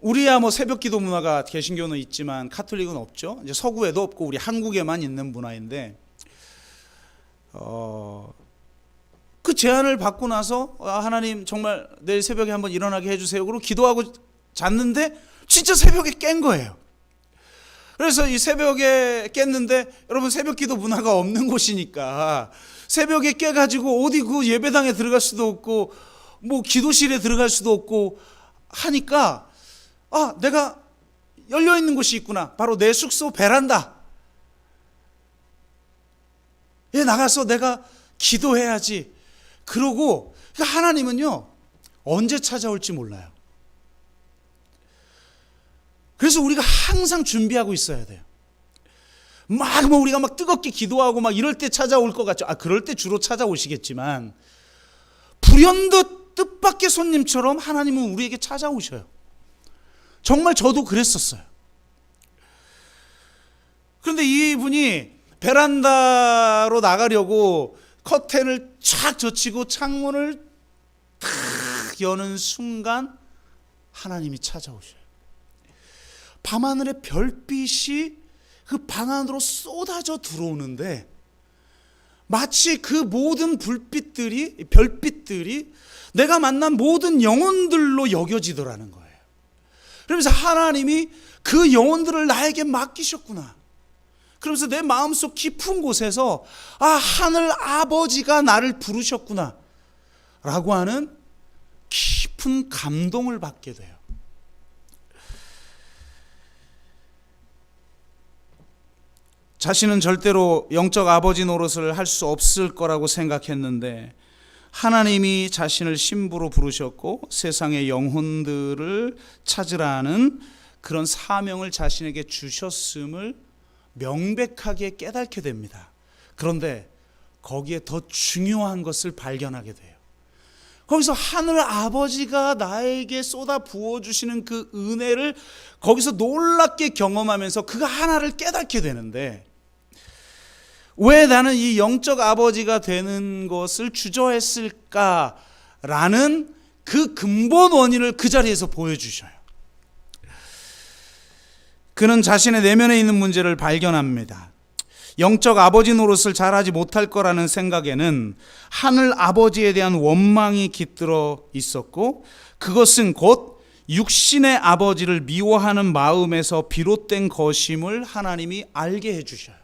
우리야 뭐 새벽 기도 문화가 개신교는 있지만 카톨릭은 없죠. 이제 서구에도 없고 우리 한국에만 있는 문화인데, 그 제안을 받고 나서 하나님 정말 내일 새벽에 한번 일어나게 해주세요. 그리고 기도하고 잤는데 진짜 새벽에 깬 거예요. 그래서 이 새벽에 깼는데, 여러분 새벽 기도 문화가 없는 곳이니까 새벽에 깨가지고 어디 그 예배당에 들어갈 수도 없고 뭐 기도실에 들어갈 수도 없고 하니까, 내가 열려있는 곳이 있구나. 바로 내 숙소 베란다에 나가서 내가 기도해야지. 그러고 하나님은요 언제 찾아올지 몰라요. 그래서 우리가 항상 준비하고 있어야 돼요. 우리가 뜨겁게 기도하고 이럴 때 찾아올 것 같죠. 그럴 때 주로 찾아오시겠지만 불현듯 뜻밖의 손님처럼 하나님은 우리에게 찾아오셔요. 정말 저도 그랬었어요. 그런데 이분이 베란다로 나가려고 커튼을 쫙 젖히고 창문을 탁 여는 순간 하나님이 찾아오셔요. 밤하늘의 별빛이 그 방 안으로 쏟아져 들어오는데 마치 그 모든 별빛들이 내가 만난 모든 영혼들로 여겨지더라는 거예요. 그러면서 하나님이 그 영혼들을 나에게 맡기셨구나. 그러면서 내 마음속 깊은 곳에서 하늘 아버지가 나를 부르셨구나 라고 하는 깊은 감동을 받게 돼요. 자신은 절대로 영적 아버지 노릇을 할 수 없을 거라고 생각했는데 하나님이 자신을 신부로 부르셨고 세상의 영혼들을 찾으라는 그런 사명을 자신에게 주셨음을 명백하게 깨닫게 됩니다. 그런데 거기에 더 중요한 것을 발견하게 돼요. 거기서 하늘 아버지가 나에게 쏟아 부어주시는 그 은혜를 거기서 놀랍게 경험하면서 그가 하나를 깨닫게 되는데, 왜 나는 이 영적 아버지가 되는 것을 주저했을까라는 그 근본 원인을 그 자리에서 보여주셔요. 그는 자신의 내면에 있는 문제를 발견합니다. 영적 아버지 노릇을 잘하지 못할 거라는 생각에는 하늘 아버지에 대한 원망이 깃들어 있었고, 그것은 곧 육신의 아버지를 미워하는 마음에서 비롯된 것임을 하나님이 알게 해주셔요.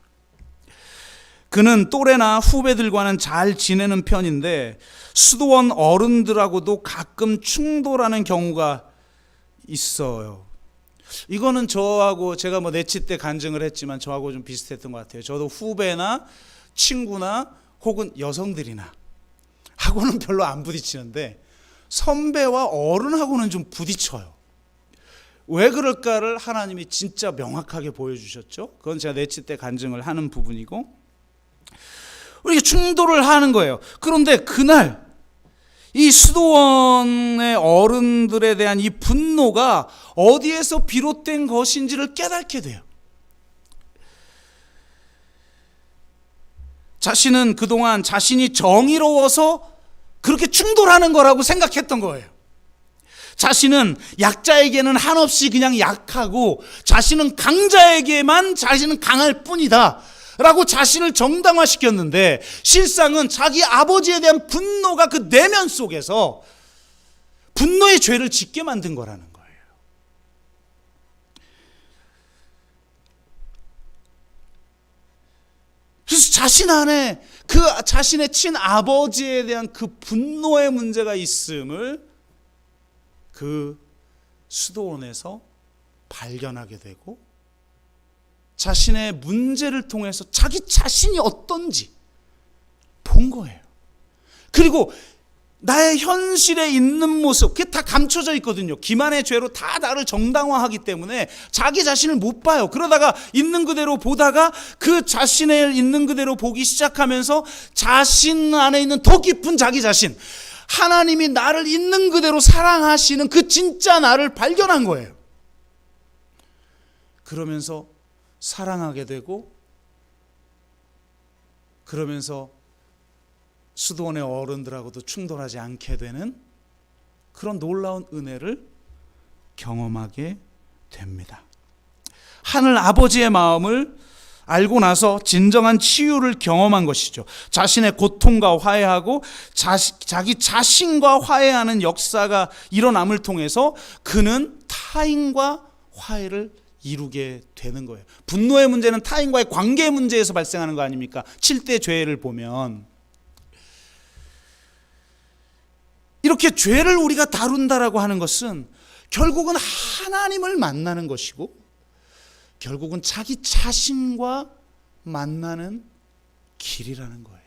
그는 또래나 후배들과는 잘 지내는 편인데 수도원 어른들하고도 가끔 충돌하는 경우가 있어요. 이거는 저하고 제가 내치 때 간증을 했지만 저하고 좀 비슷했던 것 같아요. 저도 후배나 친구나 혹은 여성들이나 하고는 별로 안 부딪히는데 선배와 어른하고는 좀 부딪혀요. 왜 그럴까를 하나님이 진짜 명확하게 보여주셨죠. 그건 제가 내치 때 간증을 하는 부분이고, 우리가 충돌을 하는 거예요. 그런데 그날 이 수도원의 어른들에 대한 이 분노가 어디에서 비롯된 것인지를 깨닫게 돼요. 자신은 그동안 자신이 정의로워서 그렇게 충돌하는 거라고 생각했던 거예요. 자신은 약자에게는 한없이 그냥 약하고 자신은 강자에게만 자신은 강할 뿐이다 라고 자신을 정당화시켰는데, 실상은 자기 아버지에 대한 분노가 그 내면 속에서 분노의 죄를 짓게 만든 거라는 거예요. 그래서 자신 안에 그 자신의 친아버지에 대한 그 분노의 문제가 있음을 그 수도원에서 발견하게 되고, 자신의 문제를 통해서 자기 자신이 어떤지 본 거예요. 그리고 나의 현실에 있는 모습, 그게 다 감춰져 있거든요. 기만의 죄로 다 나를 정당화하기 때문에 자기 자신을 못 봐요. 그러다가 있는 그대로 보다가 그 자신을 있는 그대로 보기 시작하면서 자신 안에 있는 더 깊은 자기 자신, 하나님이 나를 있는 그대로 사랑하시는 그 진짜 나를 발견한 거예요. 그러면서 사랑하게 되고, 그러면서 수도원의 어른들하고도 충돌하지 않게 되는 그런 놀라운 은혜를 경험하게 됩니다. 하늘 아버지의 마음을 알고 나서 진정한 치유를 경험한 것이죠. 자신의 고통과 화해하고 자기 자신과 화해하는 역사가 일어남을 통해서 그는 타인과 화해를 이루게 되는 거예요. 분노의 문제는 타인과의 관계 문제에서 발생하는 거 아닙니까? 7대 죄를 보면 이렇게 죄를 우리가 다룬다라고 하는 것은 결국은 하나님을 만나는 것이고, 결국은 자기 자신과 만나는 길이라는 거예요.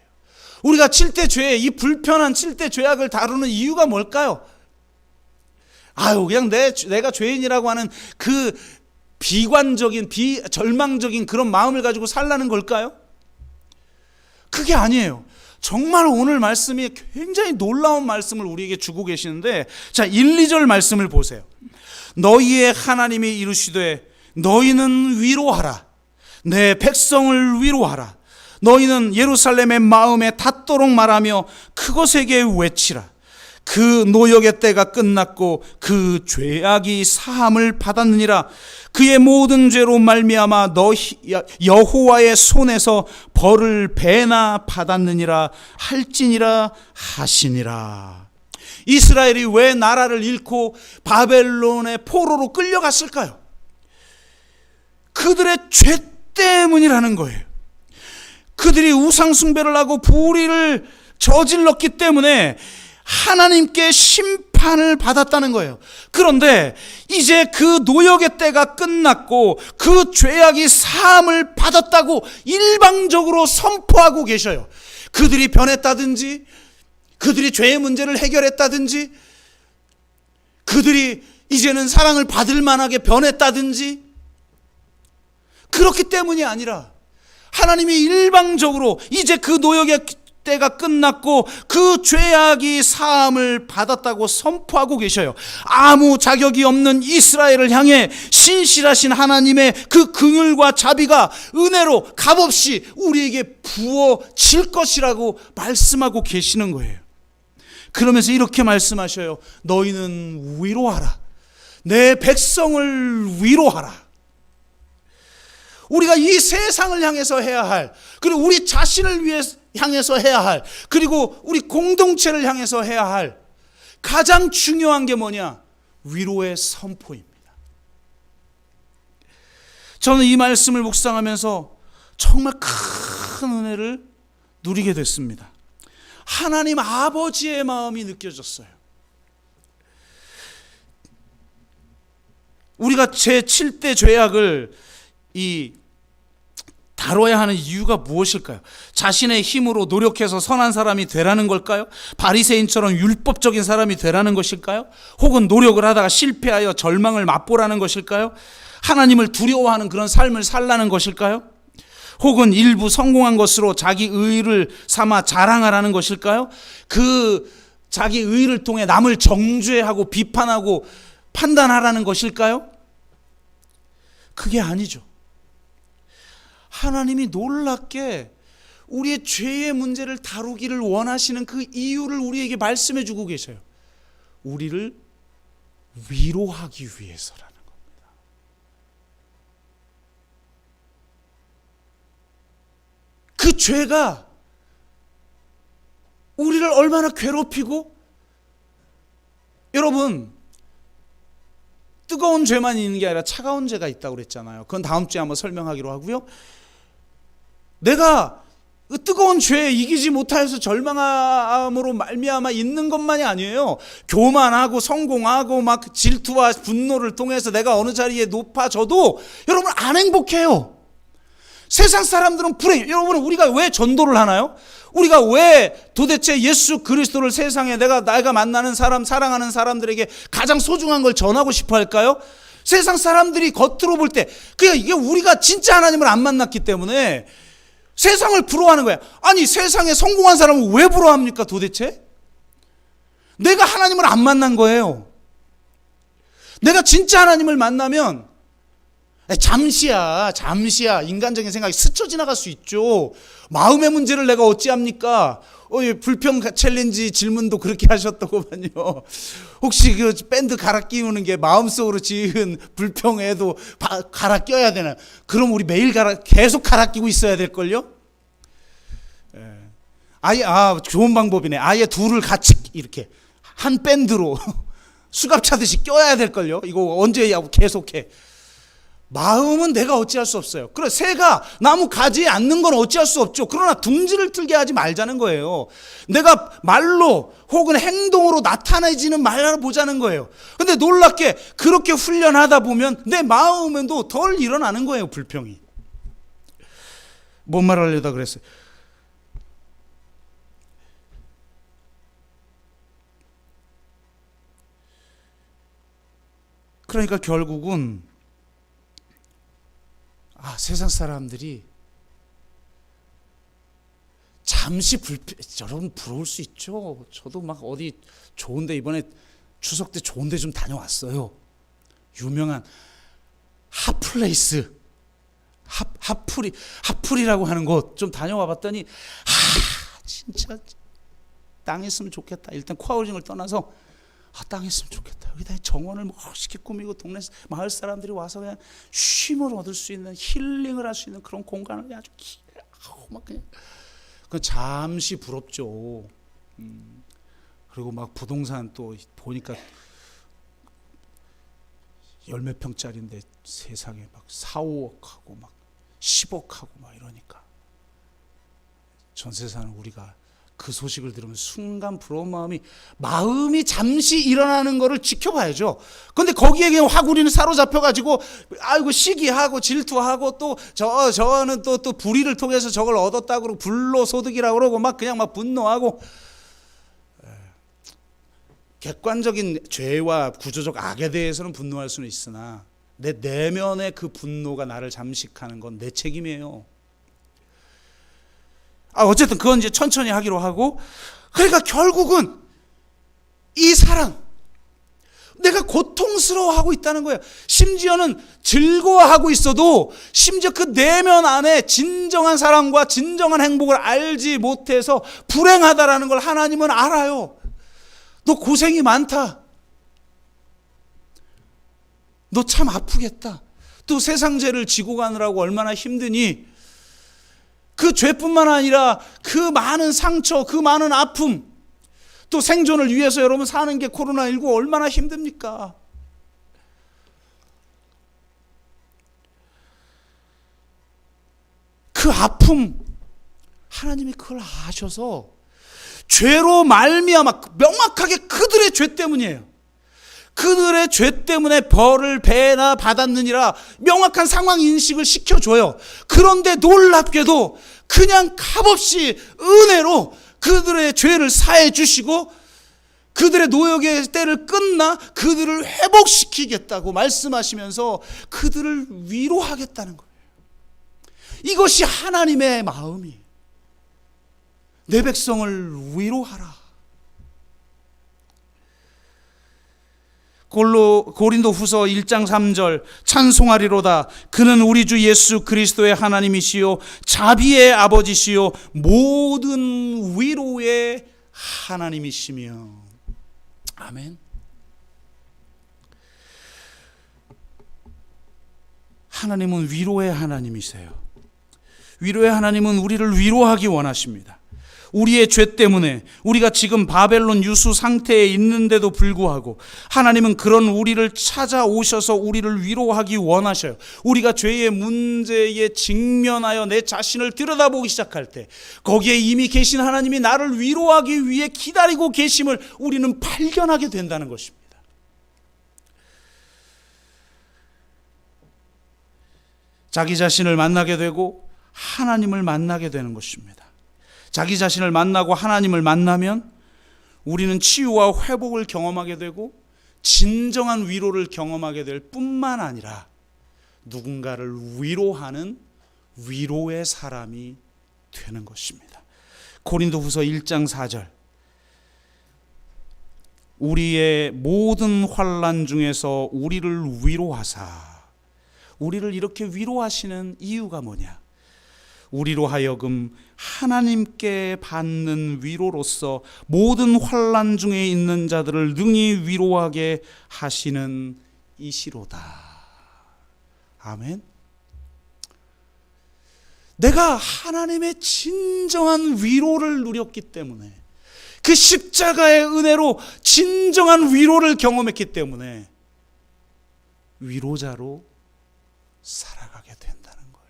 우리가 7대 죄, 이 불편한 7대 죄악을 다루는 이유가 뭘까요? 그냥 내가 죄인이라고 하는 그 비관적인, 절망적인 그런 마음을 가지고 살라는 걸까요? 그게 아니에요. 정말 오늘 말씀이 굉장히 놀라운 말씀을 우리에게 주고 계시는데, 자, 1, 2절 말씀을 보세요. 너희의 하나님이 이르시되 너희는 위로하라. 내 백성을 위로하라. 너희는 예루살렘의 마음에 닿도록 말하며 그곳에게 외치라. 그 노역의 때가 끝났고 그 죄악이 사함을 받았느니라. 그의 모든 죄로 말미암아 여호와의 손에서 벌을 배나 받았느니라 할지니라 하시니라. 이스라엘이 왜 나라를 잃고 바벨론의 포로로 끌려갔을까요? 그들의 죄 때문이라는 거예요. 그들이 우상 숭배를 하고 불의를 저질렀기 때문에 하나님께 심판을 받았다는 거예요. 그런데 이제 그 노역의 때가 끝났고 그 죄악이 사함을 받았다고 일방적으로 선포하고 계셔요. 그들이 변했다든지 그들이 죄의 문제를 해결했다든지, 그들이 이제는 사랑을 받을 만하게 변했다든지, 그렇기 때문이 아니라 하나님이 일방적으로 이제 그 노역의 때가 끝났고 그 죄악이 사함을 받았다고 선포하고 계셔요. 아무 자격이 없는 이스라엘을 향해 신실하신 하나님의 그 긍휼과 자비가 은혜로 값없이 우리에게 부어질 것이라고 말씀하고 계시는 거예요. 그러면서 이렇게 말씀하셔요. 너희는 위로하라. 내 백성을 위로하라. 우리가 이 세상을 향해서 해야 할, 그리고 우리 자신을 위해 향해서 해야 할, 그리고 우리 공동체를 향해서 해야 할 가장 중요한 게 뭐냐? 위로의 선포입니다. 저는 이 말씀을 묵상하면서 정말 큰 은혜를 누리게 됐습니다. 하나님 아버지의 마음이 느껴졌어요. 우리가 제7대 죄악을 다뤄야 하는 이유가 무엇일까요? 자신의 힘으로 노력해서 선한 사람이 되라는 걸까요? 바리새인처럼 율법적인 사람이 되라는 것일까요? 혹은 노력을 하다가 실패하여 절망을 맛보라는 것일까요? 하나님을 두려워하는 그런 삶을 살라는 것일까요? 혹은 일부 성공한 것으로 자기 의의를 삼아 자랑하라는 것일까요? 그 자기 의의를 통해 남을 정죄하고 비판하고 판단하라는 것일까요? 그게 아니죠. 하나님이 놀랍게 우리의 죄의 문제를 다루기를 원하시는 그 이유를 우리에게 말씀해 주고 계셔요. 우리를 위로하기 위해서라는 겁니다. 그 죄가 우리를 얼마나 괴롭히고, 여러분, 뜨거운 죄만 있는 게 아니라 차가운 죄가 있다고 그랬잖아요. 그건 다음 주에 한번 설명하기로 하고요. 내가 뜨거운 죄에 이기지 못하여서 절망함으로 말미암아 있는 것만이 아니에요. 교만하고 성공하고 막 질투와 분노를 통해서 내가 어느 자리에 높아져도 여러분 안 행복해요. 세상 사람들은 불행해요. 여러분, 우리가 왜 전도를 하나요? 우리가 왜 도대체 예수 그리스도를 세상에 내가 만나는 사람, 사랑하는 사람들에게 가장 소중한 걸 전하고 싶어 할까요? 세상 사람들이 겉으로 볼 때 이게 우리가 진짜 하나님을 안 만났기 때문에 세상을 부러워하는 거야. 아니, 세상에 성공한 사람은 왜 부러워합니까 도대체? 내가 하나님을 안 만난 거예요. 내가 진짜 하나님을 만나면 잠시야 인간적인 생각이 스쳐 지나갈 수 있죠. 마음의 문제를 내가 어찌합니까? 불평 챌린지 질문도 그렇게 하셨더구만요. 혹시 그 밴드 갈아 끼우는 게 마음속으로 지은 불평에도 갈아 껴야 되나? 그럼 우리 매일 계속 갈아 끼고 있어야 될걸요? 아예 좋은 방법이네. 아예 둘을 같이 이렇게 한 밴드로 수갑 차듯이 껴야 될걸요? 이거 언제 계속해? 마음은 내가 어찌할 수 없어요. 그래, 새가 나무 가지에 앉는 건 어찌할 수 없죠. 그러나 둥지를 틀게 하지 말자는 거예요. 내가 말로 혹은 행동으로 나타내지는 말아보자는 거예요. 근데 놀랍게 그렇게 훈련하다 보면 내 마음에도 덜 일어나는 거예요, 불평이. 뭔 말 하려다 그랬어요? 그러니까 결국은 세상 사람들이 잠시 여러분 부러울 수 있죠. 저도 막 어디 좋은데 이번에 추석 때 좋은데 좀 다녀왔어요. 유명한 핫플레이스, 핫플이라고 하는 곳 좀 다녀와 봤더니 진짜 땅에 있으면 좋겠다. 일단 코아우징을 떠나서 땅에 있으면 좋겠다. 여기다 정원을 멋있게 꾸미고 동네 마을 사람들이 와서 그냥 쉼을 얻을 수 있는, 힐링을 할 수 있는 그런 공간을 아주 막 그냥 잠시 부럽죠. 그리고 막 부동산 또 보니까 열몇 평짜리인데 세상에 막 4, 5억 하고 막 10억 하고 막 이러니까 전세 사는 우리가 그 소식을 들으면 순간 부러운 마음이 잠시 일어나는 거를 지켜봐야죠. 그런데 거기에 그냥 확 우리는 사로잡혀가지고 시기하고 질투하고 또 저는 또 불의를 통해서 저걸 얻었다고 그러고 불로소득이라고 그러고 막 그냥 막 분노하고 객관적인 죄와 구조적 악에 대해서는 분노할 수는 있으나 내 내면의 그 분노가 나를 잠식하는 건 내 책임이에요. 어쨌든 그건 이제 천천히 하기로 하고, 그러니까 결국은 이 사랑, 내가 고통스러워하고 있다는 거예요. 심지어는 즐거워하고 있어도 심지어 그 내면 안에 진정한 사랑과 진정한 행복을 알지 못해서 불행하다라는 걸 하나님은 알아요. 너 고생이 많다. 너 참 아프겠다. 또 세상 죄를 지고 가느라고 얼마나 힘드니. 그 죄뿐만 아니라 그 많은 상처, 그 많은 아픔, 또 생존을 위해서 여러분 사는 게 코로나19 얼마나 힘듭니까? 그 아픔, 하나님이 그걸 아셔서 죄로 말미암아, 명확하게 그들의 죄 때문이에요. 그들의 죄 때문에 벌을 배나 받았느니라 명확한 상황 인식을 시켜줘요. 그런데 놀랍게도 그냥 값없이 은혜로 그들의 죄를 사해 주시고 그들의 노역의 때를 끝나 그들을 회복시키겠다고 말씀하시면서 그들을 위로하겠다는 거예요. 이것이 하나님의 마음이에요. 내 백성을 위로하라. 고린도 후서 1장 3절 찬송하리로다. 그는 우리 주 예수 그리스도의 하나님이시요 자비의 아버지시요 모든 위로의 하나님이시며. 아멘. 하나님은 위로의 하나님이세요. 위로의 하나님은 우리를 위로하기 원하십니다. 우리의 죄 때문에 우리가 지금 바벨론 유수 상태에 있는데도 불구하고 하나님은 그런 우리를 찾아오셔서 우리를 위로하기 원하셔요. 우리가 죄의 문제에 직면하여 내 자신을 들여다보기 시작할 때 거기에 이미 계신 하나님이 나를 위로하기 위해 기다리고 계심을 우리는 발견하게 된다는 것입니다. 자기 자신을 만나게 되고 하나님을 만나게 되는 것입니다. 자기 자신을 만나고 하나님을 만나면 우리는 치유와 회복을 경험하게 되고 진정한 위로를 경험하게 될 뿐만 아니라 누군가를 위로하는 위로의 사람이 되는 것입니다. 고린도후서 1장 4절 우리의 모든 환난 중에서 우리를 위로하사. 우리를 이렇게 위로하시는 이유가 뭐냐? 우리로 하여금 하나님께 받는 위로로서 모든 환난 중에 있는 자들을 능히 위로하게 하시는 이시로다. 아멘. 내가 하나님의 진정한 위로를 누렸기 때문에, 그 십자가의 은혜로 진정한 위로를 경험했기 때문에 위로자로 살아가게 된다는 거예요.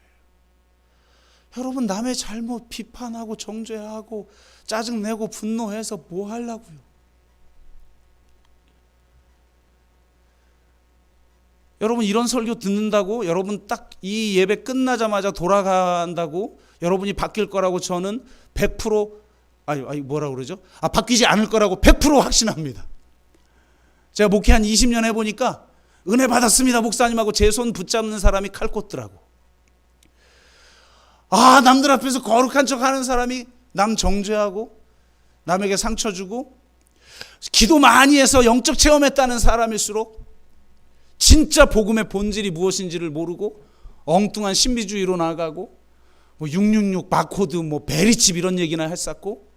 여러분, 남의 잘못 비판하고 정죄하고 짜증내고 분노해서 뭐 하려고요? 여러분, 이런 설교 듣는다고 여러분 딱 이 예배 끝나자마자 돌아간다고 여러분이 바뀔 거라고 저는 100% 뭐라 그러죠? 바뀌지 않을 거라고 100% 확신합니다. 제가 목회 한 20년 해보니까 은혜 받았습니다 목사님하고 제 손 붙잡는 사람이 칼 꽂더라고. 남들 앞에서 거룩한 척 하는 사람이 남 정죄하고 남에게 상처 주고 기도 많이 해서 영적 체험했다는 사람일수록 진짜 복음의 본질이 무엇인지를 모르고 엉뚱한 신비주의로 나가고 666 바코드 베리칩 이런 얘기나 했었고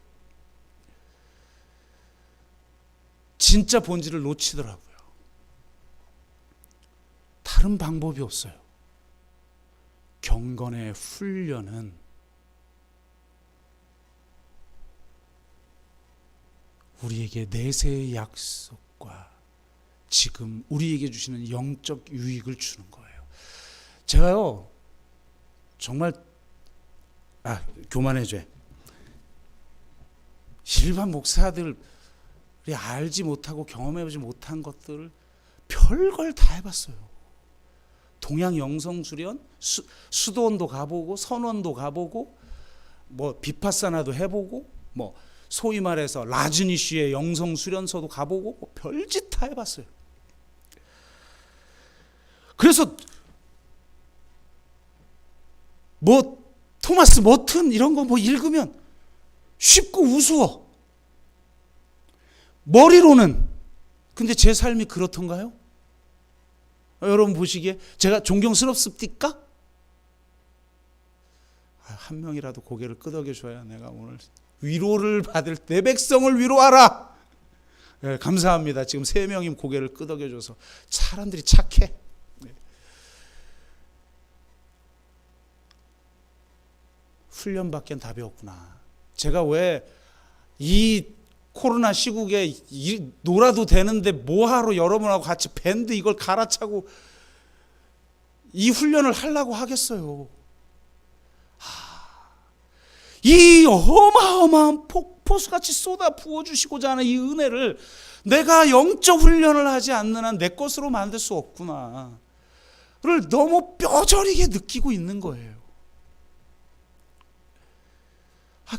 진짜 본질을 놓치더라고요. 다른 방법이 없어요. 경건의 훈련은 우리에게 내세의 약속과 지금 우리에게 주시는 영적 유익을 주는 거예요. 제가요 정말 교만의 죄, 일반 목사들이 알지 못하고 경험해보지 못한 것들을 별걸 다 해봤어요. 동양 영성수련, 수도원도 가보고 선원도 가보고 비파사나도 해보고 소위 말해서 라즈니쉬의 영성 수련소도 가보고 뭐 별짓 다 해봤어요. 그래서 뭐 토마스 머튼 이런 거 뭐 읽으면 쉽고 우스워. 머리로는. 근데 제 삶이 그렇던가요? 여러분 보시기에 제가 존경스럽습니까? 한 명이라도 고개를 끄덕여줘야 내가 오늘 위로를 받을, 내 백성을 위로하라. 네, 감사합니다. 지금 3명이 고개를 끄덕여줘서. 사람들이 착해. 네. 훈련밖엔 답이 없구나. 제가 왜 이 코로나 시국에 놀아도 되는데 뭐하러 여러분하고 같이 밴드 이걸 갈아차고 이 훈련을 하려고 하겠어요. 이 어마어마한 폭포수같이 쏟아 부어주시고자 하는 이 은혜를 내가 영적 훈련을 하지 않는 한 내 것으로 만들 수 없구나 를 너무 뼈저리게 느끼고 있는 거예요.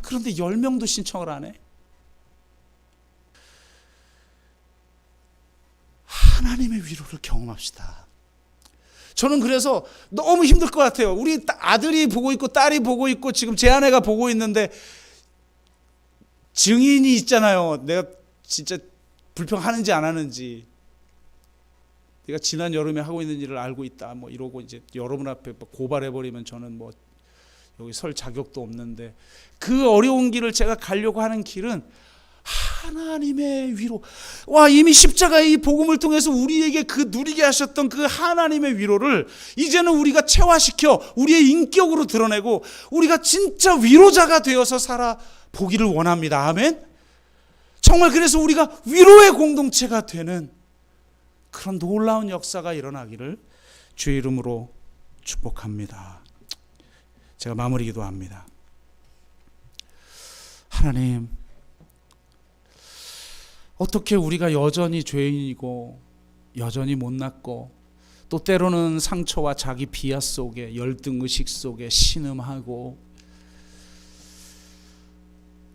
그런데 10명도 신청을 안 해? 하나님의 위로를 경험합시다. 저는 그래서 너무 힘들 것 같아요. 우리 아들이 보고 있고 딸이 보고 있고 지금 제 아내가 보고 있는데 증인이 있잖아요. 내가 진짜 불평하는지 안 하는지. 내가 지난 여름에 하고 있는 일을 알고 있다 뭐 이러고 이제 여러분 앞에 고발해버리면 저는 뭐 여기 설 자격도 없는데, 그 어려운 길을 제가 가려고 하는 길은 하나님의 위로. 이미 십자가의 이 복음을 통해서 우리에게 그 누리게 하셨던 그 하나님의 위로를 이제는 우리가 체화시켜 우리의 인격으로 드러내고 우리가 진짜 위로자가 되어서 살아보기를 원합니다. 아멘. 정말 그래서 우리가 위로의 공동체가 되는 그런 놀라운 역사가 일어나기를 주의 이름으로 축복합니다. 제가 마무리 기도합니다. 하나님, 어떻게 우리가 여전히 죄인이고 여전히 못났고 또 때로는 상처와 자기 비하 속에 열등의식 속에 신음하고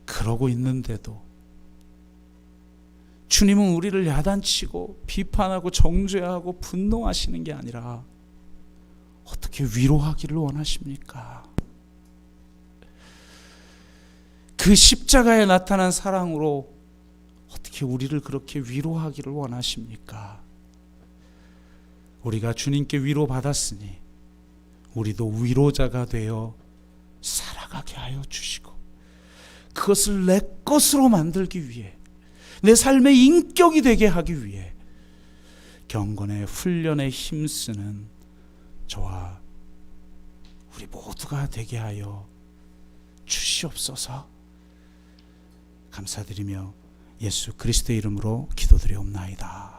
그러고 있는데도 주님은 우리를 야단치고 비판하고 정죄하고 분노하시는 게 아니라 어떻게 위로하기를 원하십니까? 그 십자가에 나타난 사랑으로 어떻게 우리를 그렇게 위로하기를 원하십니까? 우리가 주님께 위로받았으니 우리도 위로자가 되어 살아가게 하여 주시고 그것을 내 것으로 만들기 위해, 내 삶의 인격이 되게 하기 위해 경건의 훈련에 힘쓰는 저와 우리 모두가 되게 하여 주시옵소서. 감사드리며 예수 그리스도의 이름으로 기도드리옵나이다.